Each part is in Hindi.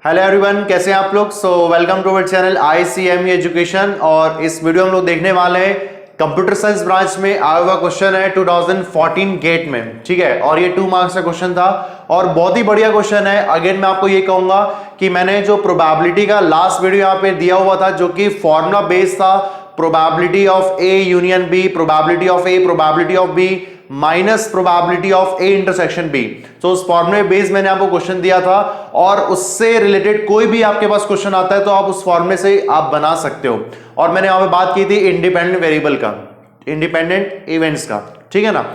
हेलो एवरीवन, कैसे हैं आप लोग। Welcome to our channel ICME education. और इस वीडियो में हम लोग देखने वाले हैं कंप्यूटर साइंस ब्रांच में आया हुआ क्वेश्चन है 2014 गेट में, ठीक है। और ये 2 मार्क्स का क्वेश्चन था और बहुत ही बढ़िया क्वेश्चन है। अगेन मैं आपको ये कहूंगा कि मैंने जो प्रोबेबिलिटी का लास्ट वीडियो यहाँ पे दिया हुआ था जो कि फॉर्मूला बेस्ड था, probability of A union B, probability of A, probability of B minus probability of A intersection B. तो उस फॉर्मूले बेस मैंने आपको क्वेश्चन दिया था और उससे रिलेटेड कोई भी आपके पास क्वेश्चन आता है तो आप उस फॉर्मूले से आप बना सकते हो। और मैंने यहां पे बात की थी इंडिपेंडेंट वेरिएबल का, इंडिपेंडेंट इवेंट्स का, ठीक है ना।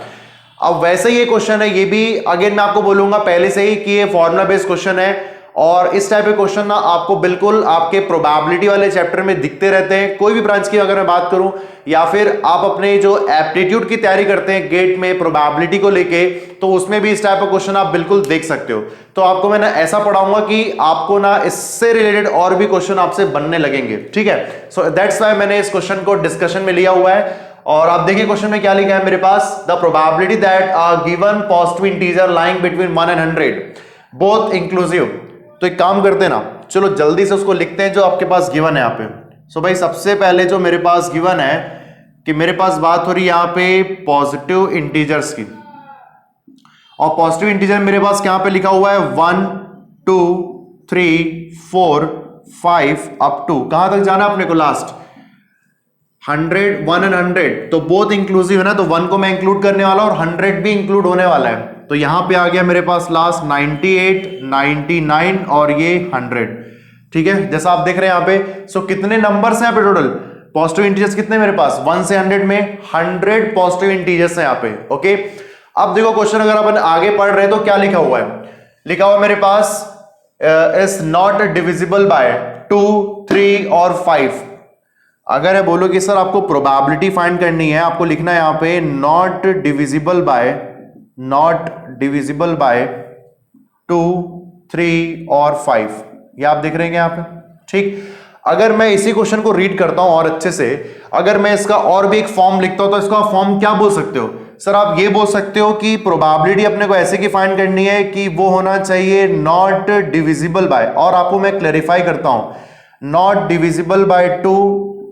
अब वैसे ही ये क्वेश्चन है, ये भी अगेन मैं आपको बोलूंगा पहले से ही कि ये फॉर्मूला बेस्ड क्वेश्चन है। और इस टाइप के क्वेश्चन ना आपको बिल्कुल आपके प्रोबेबिलिटी वाले चैप्टर में दिखते रहते हैं। कोई भी ब्रांच की अगर मैं बात करूं या फिर आप अपने जो एप्टीट्यूड की तैयारी करते हैं गेट में प्रोबेबिलिटी को लेके, तो उसमें भी इस टाइप का क्वेश्चन आप बिल्कुल देख सकते हो। तो आपको मैं ना ऐसा पढ़ाऊंगा कि आपको ना इससे रिलेटेड और भी क्वेश्चन आपसे बनने लगेंगे, ठीक है। सो दैट्स व्हाई मैंने इस क्वेश्चन को डिस्कशन में लिया हुआ है। और आप देखिए क्वेश्चन में क्या लिखा है मेरे पास, the probability that a given positive integer lying between 1 and 100 both inclusive. तो एक काम करते हैं ना, चलो जल्दी से उसको लिखते हैं जो आपके पास गिवन है यहाँ पे। सो भाई सबसे पहले जो मेरे पास गिवन है कि मेरे पास बात हो रही है यहाँ पे पॉजिटिव इंटीजर्स की, और पॉजिटिव इंटीजर मेरे पास यहाँ पे लिखा हुआ है 1 2 3 4 5 अप टू कहां तक जाना अपने को, लास्ट 100, 1 and 100। तो बोथ इंक्लूसिव है ना, तो 1 को मैं इंक्लूड करने वाला और 100 भी इंक्लूड होने वाला है। तो यहां पे आ गया मेरे पास लास्ट 98, 99 और ये 100, ठीक है। जैसा आप देख रहे हैं यहाँ पे। सो कितने नंबर्स हैं यहाँ पे टोटल पॉजिटिव इंटीजर्स कितने मेरे पास, 1 से 100 में 100 पॉजिटिव इंटीजर्स हैं यहाँ पे, ओके। अब देखो क्वेश्चन अगर अपन आगे पढ़ रहे हैं तो क्या लिखा हुआ है, लिखा हुआ मेरे पास इज नॉट डिविजिबल बाय 2, 3 और 5। अगर है बोलो कि सर आपको प्रोबेबिलिटी फाइंड करनी है, आपको लिखना है यहाँ पे नॉट डिविजिबल बाय 2, 3 और 5। ये आप देख रहे हैं यहाँ पे, ठीक। अगर मैं इसी क्वेश्चन को रीड करता हूं और अच्छे से, अगर मैं इसका और भी एक फॉर्म लिखता हूं तो इसका फॉर्म क्या बोल सकते हो सर, आप ये बोल सकते हो कि प्रोबेबिलिटी अपने को ऐसे की फाइंड करनी है कि वो होना चाहिए नॉट डिविजिबल बाय, और आपको मैं क्लैरिफाई करता हूं, not divisible by 2,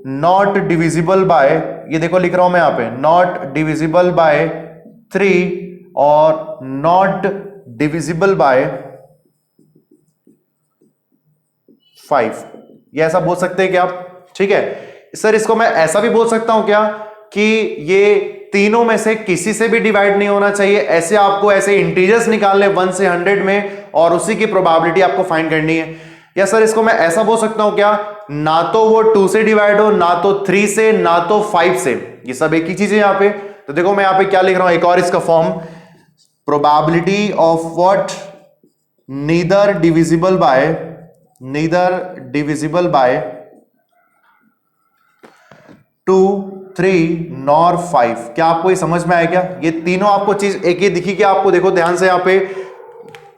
not divisible by, ये देखो लिख रहा हूं मैं यहां पे, नॉट डिविजिबल बाय 3 और नॉट डिविजिबल बाय 5। ये ऐसा बोल सकते हैं क्या आप, ठीक है। सर इसको मैं ऐसा भी बोल सकता हूं क्या कि ये तीनों में से किसी से भी डिवाइड नहीं होना चाहिए, ऐसे आपको ऐसे इंटीजर्स निकालने 1 से 100 में और उसी की प्रोबेबिलिटी आपको फाइंड करनी है। या सर इसको मैं ऐसा बोल सकता हूं क्या, ना तो वो 2 से डिवाइड हो, ना तो 3 से, ना तो 5 से, ये सब एक ही चीज है यहां पे। तो देखो मैं यहां पे क्या लिख रहा हूं, एक और इसका form, probability of what, neither divisible by 2, 3 nor 5। क्या आपको ये समझ में आया क्या, ये तीनों आपको चीज एक ही दिखी क्या आपको, देखो ध्यान से यहाँ पे।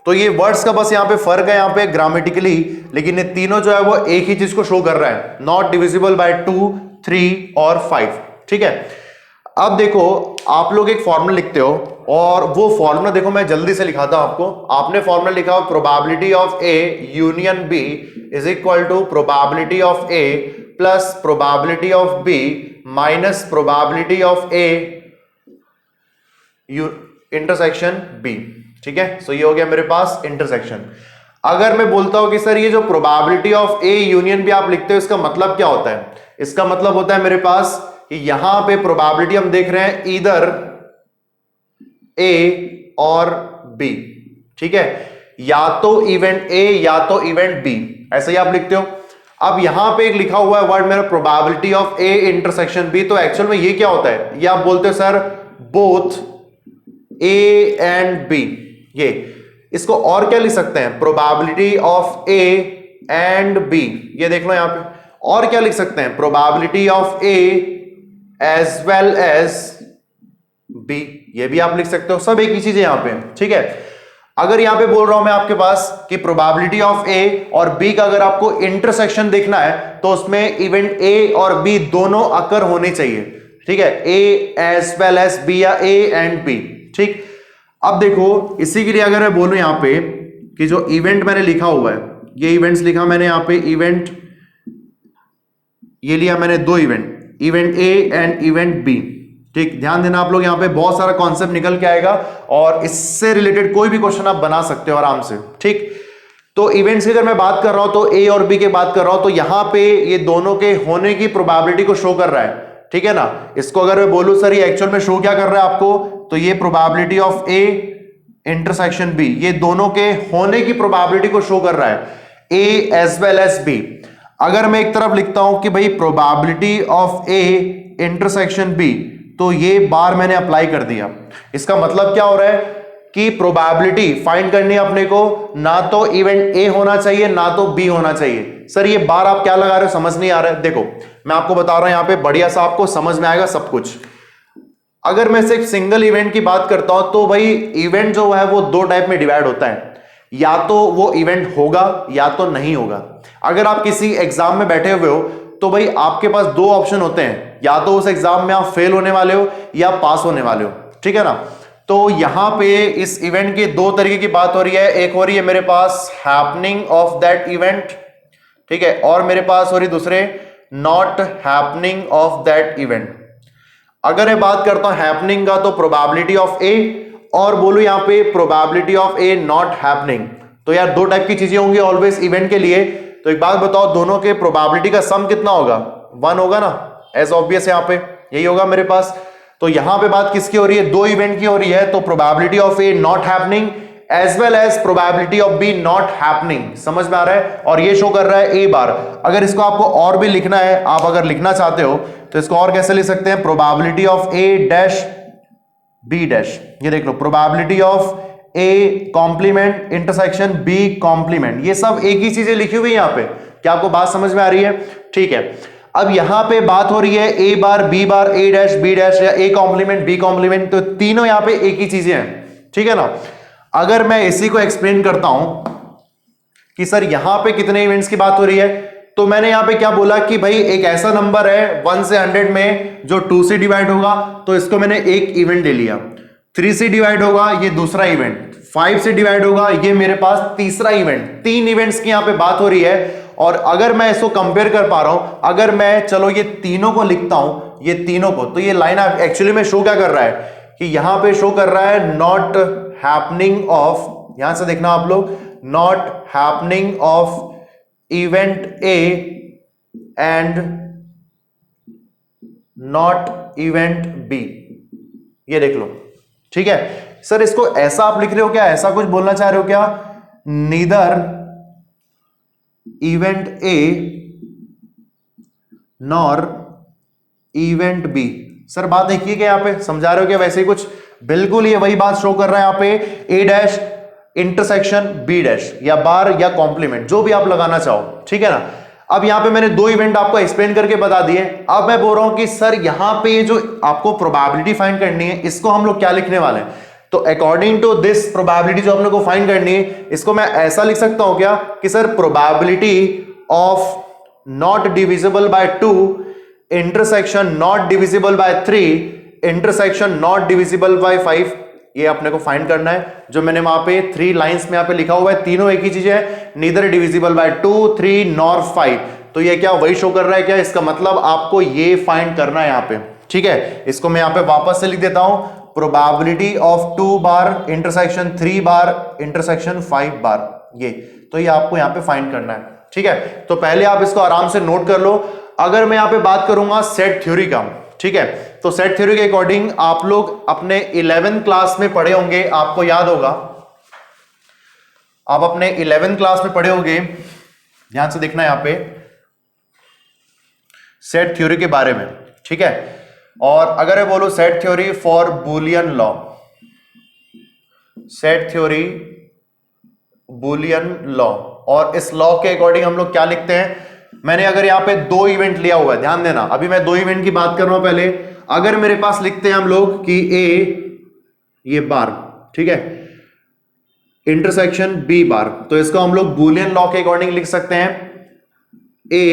तो ये वर्ड्स का बस यहाँ पे फर्क है यहाँ पे ग्रामेटिकली, लेकिन ये तीनों जो है वो एक ही चीज को शो कर रहा है, नॉट डिविजिबल बाय 2, 3 और 5, ठीक है। अब देखो आप लोग एक फॉर्मूला लिखते हो और वो फॉर्मूला देखो मैं जल्दी से लिखाता हूं आपको। आपने फॉर्मूला लिखा हो probability of A union B is equal to probability of A plus probability of B minus probability of A intersection B, ठीक है। सो ये हो गया मेरे पास इंटरसेक्शन। अगर मैं बोलता हूं कि सर ये जो probability of A union B आप लिखते हो इसका मतलब क्या होता है, इसका मतलब होता है मेरे पास कि यहां पे प्रोबेबिलिटी हम देख रहे हैं इधर ए और बी, ठीक है, या तो इवेंट ए या तो इवेंट बी, ऐसे ही आप लिखते हो। अब यहां पे एक लिखा हुआ है वर्ड मेरा probability of A intersection B, तो एक्चुअल में ये क्या होता है, ये आप बोलते हो sir both A and B. ये इसको और क्या लिख सकते हैं, probability of A and B, ये देख लो यहां पे। और क्या लिख सकते हैं, probability of A as well as B, ये भी आप लिख सकते हो, सब एक ही चीज है यहां पे, ठीक है। अगर यहां पे बोल रहा हूं मैं आपके पास कि प्रोबेबिलिटी ऑफ ए और बी का अगर आपको इंटरसेक्शन देखना है तो उसमें इवेंट ए और बी दोनों अकर होने चाहिए, ठीक है, A as well as B या ए एंड बी, ठीक। अब देखो इसी के लिए अगर मैं बोलूं यहां पे कि जो इवेंट मैंने लिखा हुआ है ये इवेंट्स लिखा मैंने यहाँ पे, इवेंट ये लिया मैंने दो event, event A and event B. ठीक, ध्यान देना आप लोग, यहाँ पे बहुत सारा कॉन्सेप्ट निकल के आएगा और इससे रिलेटेड कोई भी क्वेश्चन आप बना सकते हो आराम से। ठीक, तो इवेंट्स की अगर मैं बात कर रहा हूं तो ए और बी की बात कर रहा हूं, तो यहां पे ये दोनों के होने की प्रोबेबिलिटी को शो कर रहा है। ठीक है ना, इसको अगर मैं बोलूं सर ये एक्चुअल में शो क्या कर रहा है आपको, तो ये probability of A intersection B, ये दोनों के होने की प्रोबेबिलिटी को शो कर रहा है, A as well as B. अगर मैं एक तरफ लिखता हूं कि भाई probability of A intersection B, तो ये बार मैंने अप्लाई कर दिया। इसका मतलब क्या हो रहा है कि प्रोबेबिलिटी फाइंड करनी है अपने को, ना तो इवेंट ए होना चाहिए ना तो बी होना चाहिए। सर ये बार आप क्या लगा रहे हो, समझ नहीं आ रहा है। देखो मैं आपको बता रहा हूं यहां पे, बढ़िया सा आपको समझ में आएगा सब कुछ। अगर मैं सिर्फ सिंगल इवेंट की बात करता हूं तो भाई इवेंट जो है वो दो टाइप में डिवाइड होता है, या तो वो इवेंट होगा या तो नहीं होगा। अगर आप किसी एग्जाम में बैठे हुए हो तो भाई आपके पास दो ऑप्शन होते हैं, या तो उस एग्जाम में आप फेल होने वाले हो या पास होने वाले हो। ठीक है ना, तो यहां पे इस इवेंट के दो तरीके की बात हो रही है, एक हो रही है मेरे पास हैपनिंग ऑफ दैट इवेंट, ठीक है, और मेरे पास हो रही दूसरे not happening of that event. अगर मैं बात करता हूं हैपनिंग का तो प्रोबेबिलिटी ऑफ ए, और बोलूं यहां पे probability of A not happening, तो यार दो टाइप की चीजें होंगी ऑलवेज इवेंट के लिए। तो एक बात बताओ, दोनों के प्रोबेबिलिटी का सम कितना होगा, 1 होगा ना, एज ऑब्वियस यहां पे यही होगा मेरे पास। तो यहां पे बात किसकी हो रही है, दो इवेंट की हो रही है, तो probability of A not happening as well as probability of B not happening. समझ में आ रहा है, और ये शो कर रहा है ए बार। अगर इसको आपको और भी लिखना है, आप अगर लिखना चाहते हो तो इसको और कैसे लिख सकते हैं, probability of A dash B dash. ये देख लो, probability of A complement intersection B complement, ये सब एक ही चीजें लिखी हुई है यहां पे। क्या आपको बात समझ में आ रही है? ठीक है, अब यहां पे बात हो रही है ए बार बी बार ए डैश बी डैश या ए कॉम्प्लीमेंट बी कॉम्प्लीमेंट, तो तीनों यहां पे एक ही चीजें हैं। ठीक है ना, अगर मैं इसी को एक्सप्लेन करता हूं कि सर यहां पे कितने इवेंट्स की बात हो रही है, तो मैंने यहां पे क्या बोला कि भाई एक ऐसा नंबर है 1 से 100 में जो 2 से डिवाइड होगा, तो इसको मैंने एक इवेंट ले लिया। 3 से डिवाइड होगा, ये दूसरा इवेंट। 5 से डिवाइड होगा, ये मेरे पास तीसरा इवेंट। 3 इवेंट्स की यहां पे बात हो रही है। और अगर मैं इसको कंपेयर कर पा रहा हूं, अगर मैं चलो ये तीनों को लिखता हूं, ये तीनों को, तो ये लाइन एक्चुअली में शो क्या कर रहा है कि यहां पे शो कर रहा है नॉट हैपनिंग ऑफ, यहां से देखना आप लोग, not happening of event A and not event B, ये देख लो। ठीक है सर, इसको ऐसा आप लिख रहे हो क्या, ऐसा कुछ बोलना चाह रहे हो क्या, neither event A nor event B. Sir बात देखिए क्या यहां पे समझा रहे हो क्या, वैसे ही कुछ बिल्कुल ये वही बात शो कर रहा है यहां पे, ए डैश इंटरसेक्शन बी डैश या बार या कॉम्प्लीमेंट, जो भी आप लगाना चाहो। ठीक है ना, अब यहां पे मैंने दो इवेंट आपको एक्सप्लेन करके बता दिए। अब मैं बोल रहा हूं कि सर यहां पे जो आपको प्रोबेबिलिटी फाइंड करनी है, इसको हम लोग क्या लिखने वाले हैं, तो अकॉर्डिंग टू दिस प्रोबेबिलिटी जो हम लोग को फाइंड करनी है, इसको मैं ऐसा लिख सकता हूं क्या कि sir probability of not divisible by 2 intersection not divisible by 3 intersection not divisible by 5, ये अपने को फाइंड करना है। जो मैंने वहां पे 3 लाइंस में यहां पे लिखा हुआ है, तीनों एक ही चीज है, नीदर डिविजिबल बाय 2 3 नॉर 5, तो ये क्या वही शो कर रहा है क्या, इसका मतलब आपको ये फाइंड करना है यहां पे। ठीक है, इसको मैं यहां पे वापस से लिख देता हूं, probability of 2 bar intersection 3 bar intersection 5 बार, ये तो ये आपको यहां पे फाइंड करना है। ठीक है, तो पहले आप इसको आराम से नोट कर लो। अगर मैं यहां पे बात करूंगा सेट थ्योरी का, ठीक है, तो सेट थ्योरी के अकॉर्डिंग आप लोग अपने 11th क्लास में पढ़े होंगे, आपको याद होगा, आप अपने 11th क्लास में पढ़े होंगे, ध्यान से देखना यहां पे सेट थ्योरी के बारे में। ठीक है, और अगर मैं बोलूं set theory for Boolean law, set theory Boolean law, और इस लॉ के अकॉर्डिंग हम लोग क्या लिखते हैं, मैंने अगर यहां पे दो इवेंट लिया हुआ है, ध्यान देना, अभी मैं दो इवेंट की बात कर रहा हूं। पहले अगर मेरे पास लिखते हैं हम लोग कि ए ये बार, ठीक है, इंटरसेक्शन बी बार, तो इसको हम लोग बुलियन लॉ के अकॉर्डिंग लिख सकते हैं A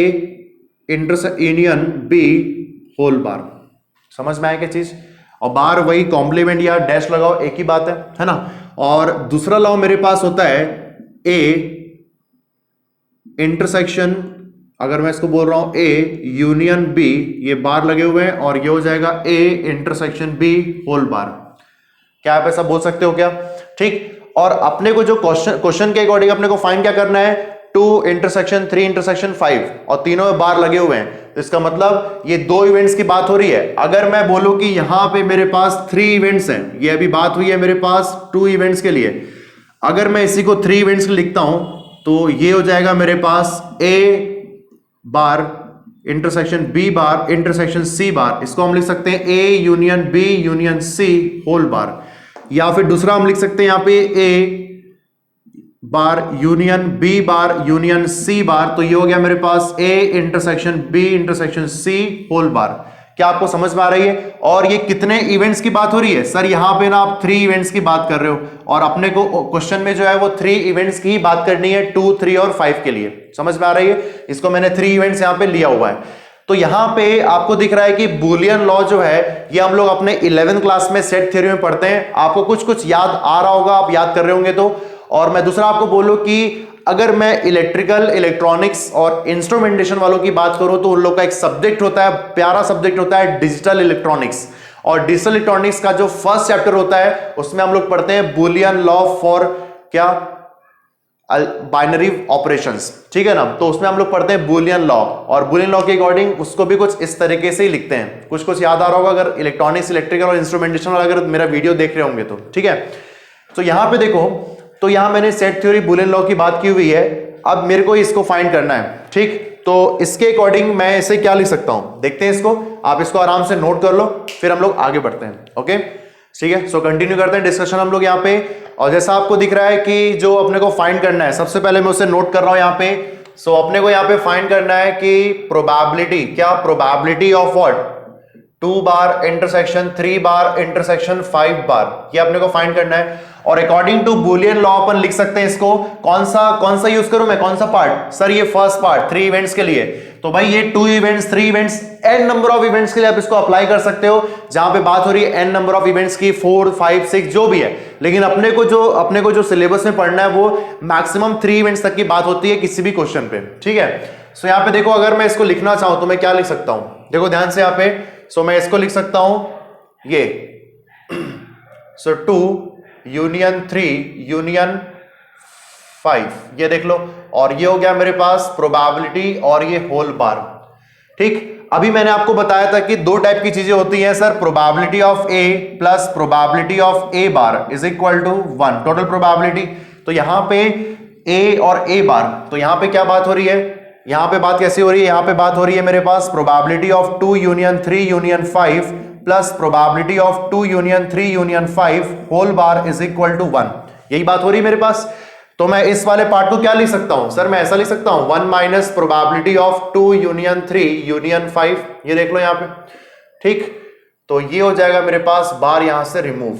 union B whole bar. समझ में आया क्या चीज, और बार वही कॉम्प्लीमेंट या डैश लगाओ, एक ही बात है ना। और दूसरा लॉ मेरे पास होता है ए इंटरसेक्शन, अगर मैं इसको बोल रहा हूं ए यूनियन बी, ये बार लगे हुए हैं और ये हो जाएगा A intersection B whole bar. क्या आप ऐसा बोल सकते हो क्या? ठीक। और अपने को जो क्वेश्चन के अकॉर्डिंग अपने को फाइंड क्या करना है, 2 इंटरसेक्शन 3 इंटरसेक्शन 5 और तीनों में बार लगे हुए हैं, तो इसका मतलब ये 2 इवेंट्स की बात हो रही है। अगर मैं बोलूं कि यहां पे मेरे पास 3 इवेंट्स हैं, ये अभी बात हुई है मेरे पास 2 इवेंट्स के लिए, अगर मैं इसी को 3 इवेंट्स लिखता हूं तो ये हो जाएगा मेरे पास A bar intersection B bar intersection C bar. इसको हम लिख सकते हैं A union B union C whole bar, या फिर दूसरा हम लिख सकते हैं यहां पे A bar union B bar union C bar, तो ये हो गया मेरे पास A intersection B intersection C whole bar. क्या आपको समझ में आ रही है? और ये कितने इवेंट्स की बात हो रही है? सर यहां पे ना आप 3 इवेंट्स की बात कर रहे हो, और अपने को क्वेश्चन में जो है वो 3 इवेंट्स की ही बात करनी है, 2, 3 और 5 के लिए। समझ में आ रही है? इसको मैंने 3 इवेंट्स यहां पे लिया हुआ है। तो यहां पे आपको दिख रहा है कि बुलियन लॉ जो है ये हम लोग अपने 11th क्लास में सेट थ्योरी में पढ़ते हैं। आपको कुछ कुछ याद आ रहा होगा, आप याद कर रहे होंगे तो। और मैं दूसरा आपको बोलूं कि अगर मैं इलेक्ट्रिकल, इलेक्ट्रॉनिक्स और इंस्ट्रूमेंटेशन वालों की बात करूं तो उन लोग का एक सब्जेक्ट होता है, प्यारा सब्जेक्ट होता है डिजिटल इलेक्ट्रॉनिक्स। और डिजिटल इलेक्ट्रॉनिक्स का जो फर्स्ट चैप्टर होता है उसमें हम लोग पढ़ते हैं बुलियन लॉ फॉर क्या, बाइनरी ऑपरेशंस, ठीक है ना। तो उसमें हम लोग पढ़ते हैं बुलियन लॉ, और बुलियन लॉ के अकॉर्डिंग उसको भी कुछ इस तरीके से ही लिखते हैं। कुछ कुछ याद आ रहा होगा अगर इलेक्ट्रॉनिक्स, इलेक्ट्रिकल और इंस्ट्रूमेंटेशन वाला अगर मेरा वीडियो देख रहे होंगे तो, ठीक है। तो यहां पे देखो, तो यहां मैंने सेट थ्योरी बुलियन लॉ की बात की हुई है। अब मेरे को इसको फाइंड करना है, ठीक। तो इसके अकॉर्डिंग मैं इसे क्या लिख सकता हूं, देखते हैं इसको। आप इसको आराम से नोट कर लो, फिर हम लोग आगे बढ़ते हैं। ओके, ठीक है। सो कंटिन्यू करते हैं डिस्कशन हम लोग यहाँ पे। और जैसा आपको दिख रहा है कि जो अपने को फाइंड करना है, सबसे पहले मैं उसे नोट कर रहा हूं यहाँ पे। सो अपने को यहाँ पे फाइंड करना है कि प्रोबेबिलिटी, क्या probability of what, 2 bar intersection 3 bar intersection 5 बार, ये अपने को फाइंड करना है। और अकॉर्डिंग टू बुलियन लॉ अपन लिख सकते हैं इसको, कौन सा यूज करूं मैं, कौन सा पार्ट? सर ये फर्स्ट पार्ट 3 इवेंट्स के लिए। तो भाई ये 2 events 3 events n number of events के लिए आप इसको अप्लाई कर सकते हो। जहां पे बात हो रही है n नंबर ऑफ इवेंट्स की, 4, 5, 6 जो भी है। लेकिन अपने को जो सिलेबस में पढ़ना है वो मैक्सिमम 3 इवेंट्स तक की बात होती है किसी भी क्वेश्चन पे, ठीक है। सो यहाँ पे देखो, अगर मैं इसको लिखना चाहूं तो मैं क्या लिख सकता हूं, देखो ध्यान से यहाँ पे। सो मैं इसको लिख सकता हूं ये, सो 2 यूनियन 3 यूनियन 5, ये देख लो। और ये हो गया मेरे पास प्रोबेबिलिटी और ये होल बार, ठीक। अभी मैंने आपको बताया था कि 2 टाइप की चीजें होती हैं sir, probability of A plus probability of A bar is equal to 1, total probability. तो यहां पे ए और ए बार, तो यहां पे क्या बात हो रही है, यहां पे बात कैसी हो रही है, यहां पे बात हो रही है मेरे पास probability of 2 union 3 union 5 plus probability of 2 union 3 union 5 whole bar is equal to 1, यही बात हो रही है मेरे पास। तो मैं इस वाले पार्ट को क्या लिख सकता हूं सर, मैं ऐसा लिख सकता हूं 1 minus probability of 2 union 3 union 5, ये देख लो यहां पे, ठीक। तो ये हो जाएगा मेरे पास बार यहां से रिमूव।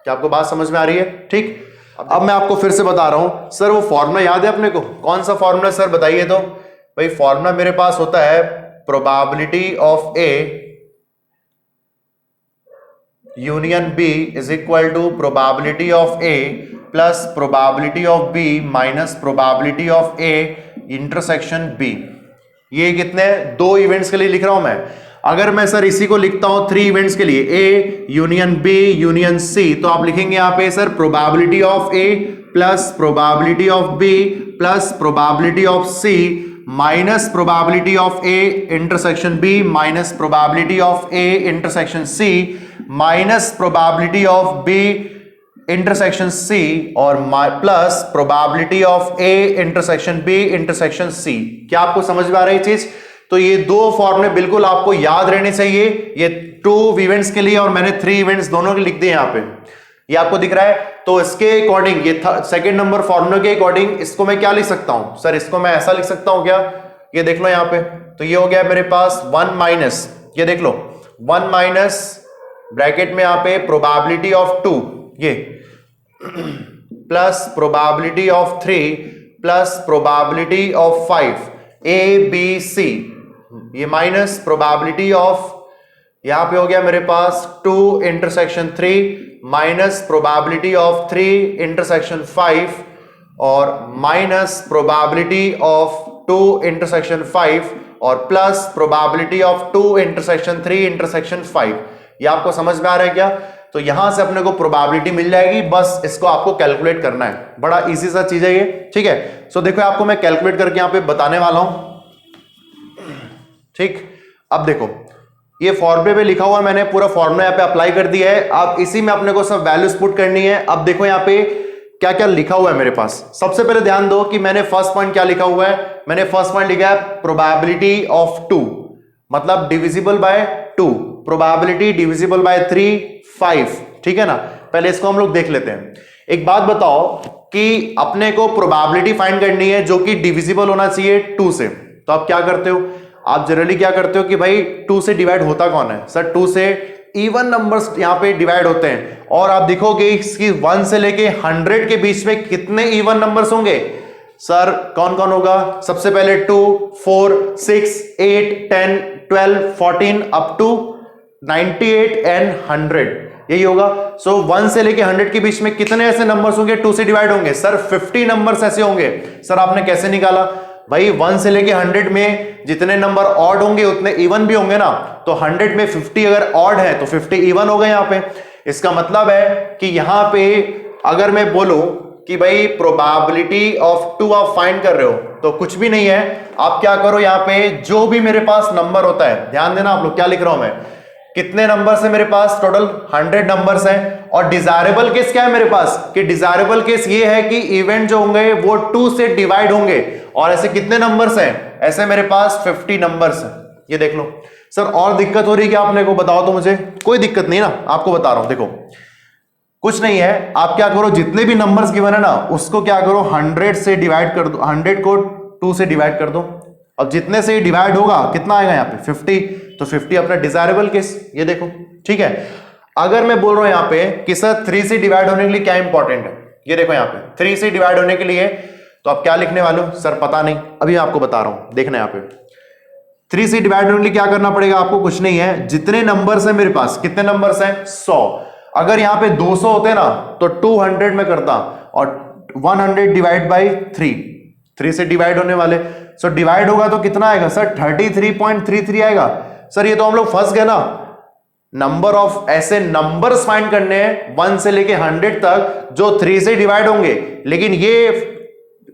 क्या आपको बात समझ में आ रही है? ठीक। अब मैं आपको फिर से बता रहा हूं सर, वो फॉर्मूला याद है अपने को, कौन सा फॉर्मूला सर बताइए तो। भाई फॉर्मूला मेरे पास होता है probability of A union B is equal to probability of A plus probability of B minus probability of A intersection B. ये कितने 2 इवेंट्स के लिए लिख रहा हूं मैं। अगर मैं सर इसी को लिखता हूं 3 इवेंट्स के लिए, A union B union C, तो आप लिखेंगे यहां पे sir probability of A plus probability of B plus probability of C minus probability of A intersection B minus probability of A intersection C minus probability of B intersection C और plus probability of A intersection B intersection C. क्या आपको समझ में आ रही चीज? तो ये 2 फॉर्मूले बिल्कुल आपको याद रहने चाहिए, ये 2 इवेंट्स के लिए और मैंने 3 इवेंट्स दोनों के लिख दिए यहां पे, ये आपको दिख रहा है। तो इसके अकॉर्डिंग, ये सेकंड नंबर फॉर्मूले के अकॉर्डिंग इसको मैं क्या लिख सकता हूं सर, इसको मैं ऐसा लिख सकता हूं क्या, ये देख लो यहां पे। तो ये हो गया मेरे पास 1 माइनस, ये देख लो 1 माइनस ब्रैकेट में यहां पे प्रोबेबिलिटी ऑफ 2 ये plus probability of 3 plus probability of 5 A B C, ये माइनस प्रोबेबिलिटी ऑफ, यहां पे हो गया मेरे पास 2 intersection 3 minus probability of 3 intersection 5 और माइनस प्रोबेबिलिटी ऑफ 2 इंटरसेक्शन 5 और plus probability of 2 intersection 3 intersection 5। ये आपको समझ में आ रहा है क्या? तो यहां से अपने को प्रोबेबिलिटी मिल जाएगी, बस इसको आपको कैलकुलेट करना है। बड़ा इजी सा चीज है ये, ठीक है। सो देखो आपको मैं कैलकुलेट करके यहां पे बताने वाला हूं, ठीक। अब देखो ये फॉर्मूले पे लिखा हुआ, मैंने पूरा फॉर्मूला यहाँ पे अप्लाई कर दिया है। अब इसी में अपने को सब वैल्यूज पुट करनी है। अब देखो यहाँ पे क्या क्या लिखा हुआ है मेरे पास। सबसे पहले ध्यान दो कि मैंने फर्स्ट पॉइंट क्या लिखा हुआ है। मैंने फर्स्ट पॉइंट लिखा है प्रोबेबिलिटी ऑफ 2, मतलब divisible by 2, probability divisible by 3 5, ठीक है ना। पहले इसको हम लोग देख लेते हैं। एक बात बताओ कि अपने को प्रोबेबिलिटी फाइंड करनी है जो कि डिविजिबल होना चाहिए 2 से। तो आप क्या करते हो, आप जनरली क्या करते हो कि भाई 2 से डिवाइड होता कौन है? सर 2 से इवन नंबर्स यहां पे डिवाइड होते हैं। और आप देखोगे इसकी 1 से लेके 100 के बीच में कितने इवन नंबर्स होंगे? सर कौन कौन होगा? सबसे पहले 2 4 6 8 10 12 14 अप टू 98 एंड 100, यही होगा। सो 1 से लेके 100 के बीच में कितने ऐसे नंबर्स होंगे 2 से डिवाइड होंगे? सर 50 नंबर्स ऐसे होंगे। सर आपने कैसे निकाला? भाई 1 से लेके 100 में जितने नंबर ऑड होंगे उतने इवन भी होंगे ना। तो 100 में 50 अगर ऑड है तो 50 इवन हो गए यहां पे। इसका मतलब है कि यहां पे अगर मैं बोलूं कि भाई प्रोबेबिलिटी ऑफ 2 आप फाइंड कर रहे हो तो कुछ भी नहीं है। आप क्या करो, यहां पे जो भी मेरे पास नंबर होता है, ध्यान देना आप लोग क्या लिख रहा हूं मैं, कितने नंबर्स है मेरे पास? टोटल 100 नंबर्स हैं। और डिजायरेबल केस क्या है मेरे पास? कि डिजायरेबल केस ये है कि इवेंट जो होंगे वो 2 से डिवाइड होंगे। और ऐसे कितने नंबर्स हैं? ऐसे मेरे पास 50 नंबर्स हैं। ये देख लो। सर और दिक्कत हो रही है क्या आपने को? बताओ तो मुझे। कोई दिक्कत नहीं ना, आपको बता रहा हूं। देखो कुछ नहीं है, आप क्या करो, जितने भी नंबर्स गिवन है ना उसको क्या करो 100 से डिवाइड कर दो। 100 को 2 से डिवाइड कर दो। अब जितने से डिवाइड होगा कितना आएगा यहाँ पे? 50। तो 50 अपना डिजायरेबल केस, ये देखो, ठीक है। अगर मैं बोल रहा हूं यहाँ पे कि सर 3 से डिवाइड होने के लिए क्या इंपॉर्टेंट है, ये देखो यहाँ पे 3 से डिवाइड होने के लिए तो आप क्या लिखने वाले हो? सर पता नहीं, अभी मैं आपको बता रहा हूं। देखना यहाँ पे 3 से डिवाइड होने के लिए क्या करना पड़ेगा आपको? कुछ नहीं है, जितने नंबर्स हैं मेरे पास, कितने नंबर्स हैं? 100। अगर यहाँ पे 200 होते ना तो 200 में करता, और 100 डिवाइड बाई 3 से डिवाइड होने वाले। सो डिवाइड होगा तो कितना आएगा सर? 33.33 आएगा। सर ये तो हम लोग फंस गए ना। नंबर ऑफ ऐसे नंबर्स फाइंड करने हैं 1 से लेके 100 तक जो 3 से डिवाइड होंगे। लेकिन ये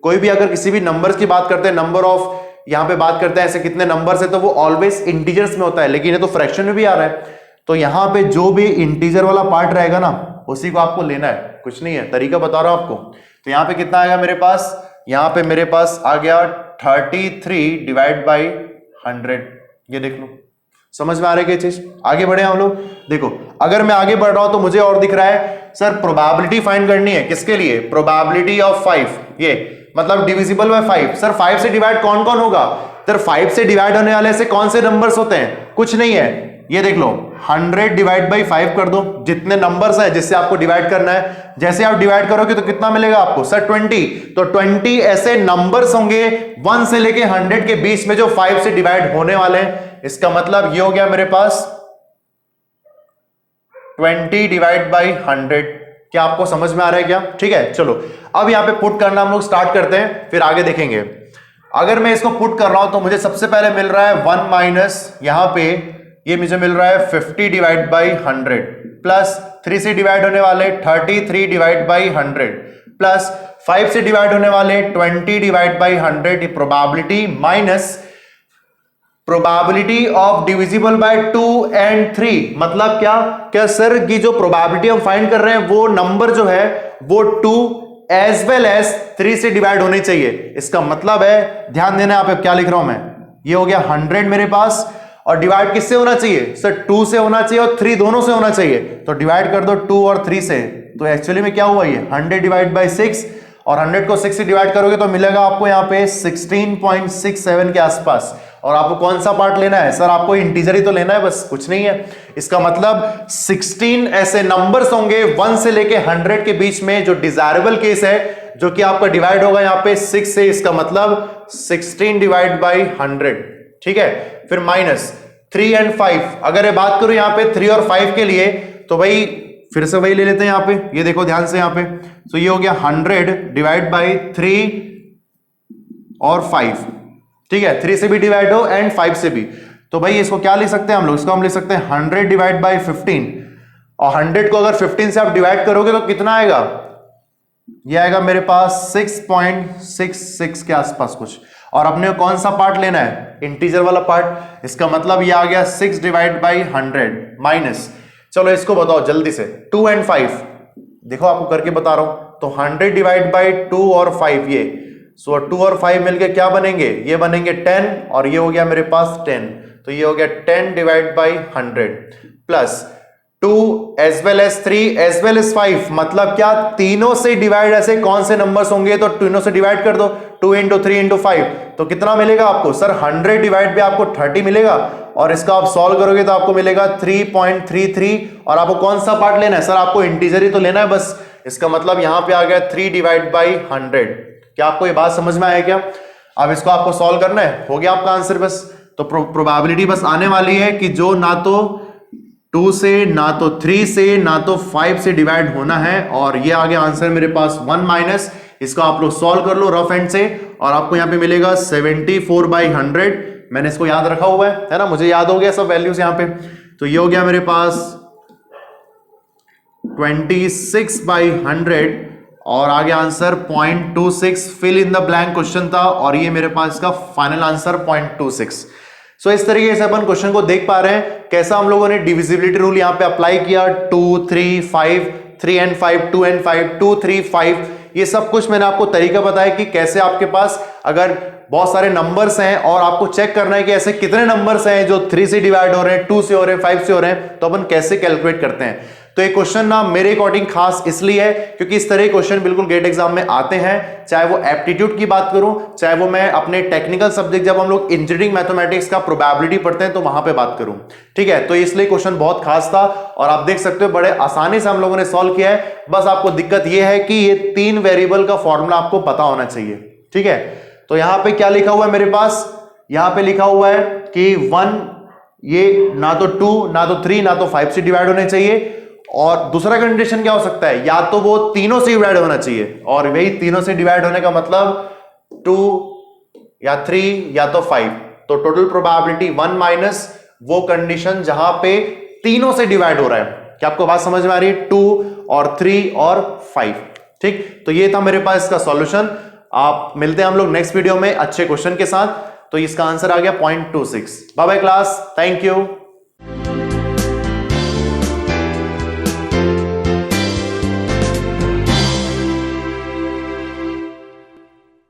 कोई भी अगर किसी भी नंबर्स की बात करते हैं, नंबर ऑफ यहां पे बात करते हैं ऐसे कितने नंबर्स है, तो वो ऑलवेज इंटीजर्स में होता है। लेकिन ये तो फ्रैक्शन में भी आ रहा है। तो यहां पे जो भी इंटीजर वाला पार्ट रहेगा ना उसी को आपको लेना है, कुछ नहीं है, तरीका बता रहा हूं आपको। तो यहां पे कितना आएगा मेरे पास? यहां पे मेरे पास आ गया 33 डिवाइड बाई 100। ये देख लो, समझ में आ रही है चीज? आगे बढ़े हम लोग। देखो अगर मैं आगे बढ़ रहा हूं तो मुझे और दिख रहा है सर प्रोबेबिलिटी फाइंड करनी है। किसके लिए? प्रोबेबिलिटी ऑफ 5, ये मतलब डिविजिबल बाय 5। सर 5 से डिवाइड कौन कौन होगा? सर 5 से डिवाइड होने वाले ऐसे कौन से नंबर्स होते हैं? कुछ नहीं है, ये देख लो 100 डिवाइड बाई 5 कर दो। जितने नंबर्स है जिससे आपको डिवाइड करना है, जैसे आप डिवाइड करोगे तो कितना मिलेगा आपको? सर 20। तो 20 ऐसे नंबर्स होंगे 1 से लेके 100 के बीच में जो 5 से डिवाइड होने वाले हैं। इसका मतलब ये हो गया मेरे पास 20 डिवाइड बाई 100। क्या आपको समझ में आ रहा है क्या? ठीक है, चलो अब यहां पे पुट करना हम लोग स्टार्ट करते हैं, फिर आगे देखेंगे। अगर मैं इसको पुट कर रहा हूं तो मुझे सबसे पहले मिल रहा है 1 माइनस यहां पे ये मुझे मिल रहा है 50 डिवाइड बाई 100 प्लस 3 से डिवाइड होने वाले 33 डिवाइड बाई 100 प्लस 5 से डिवाइड होने वाले 20 डिवाइड बाई 100। ये probability minus probability of divisible by 2 and 3। मतलब क्या सर की जो प्रोबेबिलिटी हम फाइंड कर रहे हैं वो नंबर जो है वो 2 एज वेल एज 3 से डिवाइड होनी चाहिए। इसका मतलब है, ध्यान देना यहाँ पे क्या लिख रहा हूं मैं, ये हो गया 100 मेरे पास, और डिवाइड किससे होना चाहिए? सर 2 से होना चाहिए और 3 दोनों से होना चाहिए। तो डिवाइड कर दो 2 और 3 से। तो एक्चुअली में क्या हुआ, ये 100 डिवाइड बाई 6, और 100 को 6 से डिवाइड करोगे तो मिलेगा आपको यहाँ पे 16.67 के आसपास। और आपको कौन सा पार्ट लेना है? सर आपको इंटीजर ही तो लेना है, बस कुछ नहीं है। इसका मतलब 16 ऐसे नंबर्स होंगे 1 से लेके 100 के बीच में जो डिजायरेबल केस है, जो कि आपका डिवाइड होगा यहाँ पे 6 से। इसका मतलब 16 डिवाइड बाई 100, ठीक है। फिर माइनस 3 एंड 5। अगर मैं बात करूं यहाँ पे 3 और 5 के लिए तो भाई फिर से वही ले लेते हैं यहाँ पे, ये देखो ध्यान से यहाँ पे, तो ये हो गया 100 डिवाइड बाई 3 और 5, ठीक है, 3 से भी डिवाइड हो एंड 5 से भी, तो भाई इसको क्या ले सकते हैं हम लोग, इसको हम ले सकते हैं 100 डिवाइड बाई 15, और 100 को अगर 15 से आप डिवाइड करोगे तो कितना आएगा, ये आएगा मेरे पास 6.66 के आसपास कुछ, और अपने को कौन सा पार्ट लेना है, इंटीजर वाला पार्ट, इसका मतलब ये आ गया 6 डिवाइड बाई 100 माइनस, चलो इसको बताओ जल्दी से, 2 एंड 5, देखो आपको करके बता रहा हूं, तो 100 डिवाइड बाई 2 और 5 ये, सो 2 और 5 मिलके क्या बनेंगे, ये बनेंगे 10, और ये हो गया मेरे पास 10, तो ये हो गया 10 divide by 100 plus 2 as well as 3 as well as 5, मतलब क्या, तीनों से डिवाइड, ऐसे कौन से नंबर्स होंगे तो तीनों से डिवाइड कर दो, 2 इंटू 3 इंटू 5, तो कितना मिलेगा आपको सर, 100 डिवाइड पे आपको 30 मिलेगा, और इसका आप सॉल्व करोगे तो आपको मिलेगा 3.33, और आपको कौन सा पार्ट लेना है सर, आपको इंटीजर ही तो लेना है बस, इसका मतलब यहां पे आ गया 3 डिवाइड बाई 100, क्या आपको ये बात समझ में आया क्या, अब इसको आपको सॉल्व करना है, हो गया आपका आंसर बस, तो प्रोबेबिलिटी बस आने वाली है कि जो ना तो 2 से, ना तो 3 से, ना तो 5 से डिवाइड होना है, और ये आ गया आंसर मेरे पास 1 माइनस, इसको आप लोग सॉल्व कर लो रफ एंड से, और आपको यहां पे मिलेगा 74 बाई 100, मैंने इसको याद रखा हुआ है ना, मुझे याद हो गया सब वैल्यूज यहां पे, तो ये हो गया मेरे पास 26 बाई 100, और आगे answer 0.26, fill in the blank question था, और ये मेरे पास का फाइनल आंसर 0.26। सो इस तरीके से अपन क्वेश्चन को देख पा रहे हैं, कैसा हम लोगों ने डिविजिबिलिटी रूल यहां पे अप्लाई किया, 2 3 5, 3 एंड 5, 2 एंड 5, 2 3 5, ये सब कुछ मैंने आपको तरीका बताया कि कैसे आपके पास अगर बहुत सारे नंबर्स हैं और आपको चेक करना है कि ऐसे कितने नंबर्स हैं जो 3 से डिवाइड हो रहे हैं, 2 से हो रहे हैं, 5 से हो रहे हैं, तो अपन कैसे कैलकुलेट करते हैं। तो ये क्वेश्चन ना मेरे अकॉर्डिंग खास इसलिए है क्योंकि इस तरह के क्वेश्चन बिल्कुल गेट एग्जाम में आते हैं, चाहे वो एप्टीट्यूड की बात करूं, चाहे वो मैं अपने टेक्निकल सब्जेक्ट जब हम लोग इंजीनियरिंग मैथमेटिक्स का प्रोबेबिलिटी पढ़ते हैं तो वहां पे बात करूं, ठीक है। तो इसलिए क्वेश्चन बहुत खास था और आप देख सकते हो बड़े आसानी से हम लोगों ने सॉल्व किया है। बस आपको दिक्कत यह है कि ये 3 वेरिएबल का फॉर्मूला आपको पता होना चाहिए, ठीक है। तो यहां पे क्या लिखा हुआ है मेरे पास, यहां पे लिखा हुआ है कि 1 ये ना तो 2 ना तो 3 ना तो 5 से डिवाइड होने चाहिए, और दूसरा कंडीशन क्या हो सकता है, या तो वो तीनों से डिवाइड होना चाहिए, और वही तीनों से डिवाइड होने का मतलब 2 या 3 या तो 5, तो टोटल प्रोबेबिलिटी 1 माइनस वो कंडीशन जहां पे तीनों से डिवाइड हो रहा है। क्या आपको बात समझ में आ रही है, 2 और 3 और 5, ठीक। तो ये था मेरे पास इसका सॉल्यूशन। आप मिलते हैं हम लोग नेक्स्ट वीडियो में अच्छे क्वेश्चन के साथ। तो इसका आंसर आ गया 0.26। Bye bye class, thank you.